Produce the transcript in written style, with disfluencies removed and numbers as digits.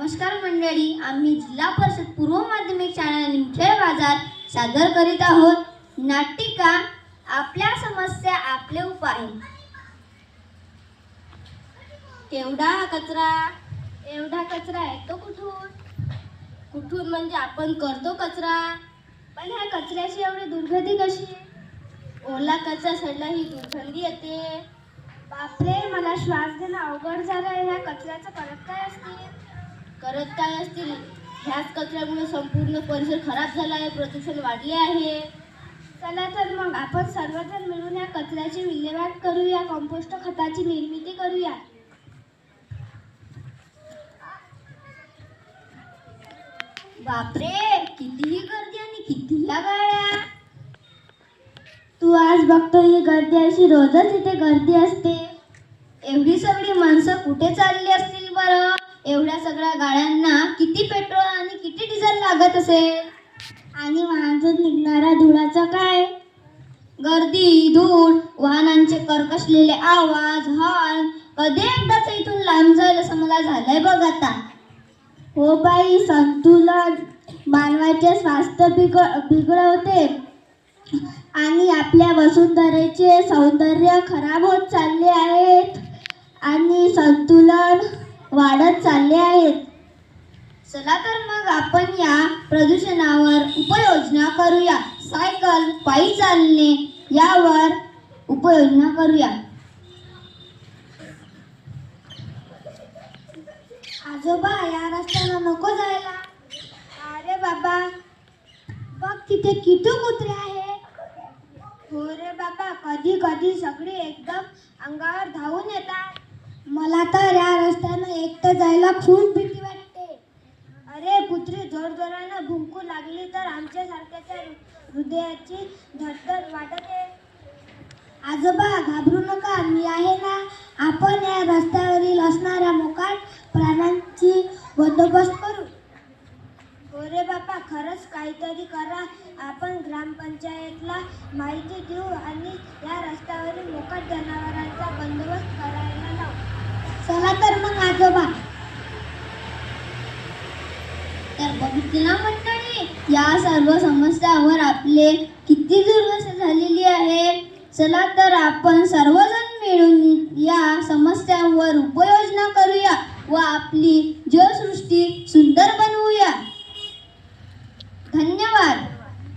नमस्कार मंडळी, आम्ही जिल्हा परिषद पूर्व माध्यमिक शाळा निमखेड बाजार सादर करीत आहोत नाटिका आपल्या समस्या आपले उपाय। एवढा कचरा येतो कुठून? कुठून म्हणजे आपण करतो कचरा, पण ह्या कचऱ्याची एवढी दुर्गंधी कशी? ओला कचरा सडला ही दुर्गंधी येते। बापरे, मला श्वास घेणं अवघड झालंय। ह्या कचऱ्याचं करत काय असतील? ह्याच कचऱ्यामुळे संपूर्ण परिसर खराब झाला आहे, प्रदूषण वाढले आहे। चला तर मग आपण सर्वजण मिळून या कचऱ्याची विल्हेवाट करूया, कंपोस्ट खताची निर्मिती करूया। बापरे, कितीही गर्दी आणि किती या गाड्या। तू आज बघतो ही गर्दी अशी रोजच इथे गर्दी असते। एवढी सगळी माणसं कुठे चालली असतील बरं? एवढ्या सगळ्या गाड्यांना किती पेट्रोल आणि किती डिझेल लागत असेल? आणि वाहनातून निघणारा धुराचा काय? गर्दी, धूळ, वाहनांचे कर्कशलेले आवाज, हॉर्न, कधी एकदाच इथून लांब जाईल असं मला झालंय बघ आता। हो बाई, संतुलन मानवाचे स्वास्थ्य बिघडवते आणि आपल्या वसुंधरेचे सौंदर्य खराब होत चालले आहेत आणि संतुलन वाढत चालले आहेत। चला तर मग आपण या प्रदूषणावर उपाययोजना करूया। सायकल, पायी चालणे यावर उपाययोजना करूया। आजोबा, या रस्त्यानं नको जायला। अरे बाबा, बघ तिथे किती कुत्रे आहे। हो रे बाबा, कधी कधी सगळे एकदम अंगावर धावून येतात। मला तर या रस्त्यानं एकटं जायला खूप भीती वाटते। अरे, कुत्री जोरजोरानं भुंकू लागली तर आमच्या सारख्याच्या हृदयाची धडधड वाढते। आजोबा, घाबरू नका, मी आहे ना। आपण या रस्त्यावरील असणाऱ्या मोकाट प्राण्यांची बंदोबस्त करू। हो रे बाबा, खरंच काहीतरी करा। आपण ग्रामपंचायतला माहिती देऊ आणि या रस्त्यावरील मोकाट जनावरांचा बंदोबस्त करायला लावू। चला तर मग आजोबा। तर बघितलं मंडळी, या सर्व समस्यावर आपले किती दुर्दशा झालेली आहे। चला तर आपण सर्वजण मिळून या समस्यांवर उपाययोजना करूया व आपली जलसृष्टी सुंदर बनवूया। धन्यवाद।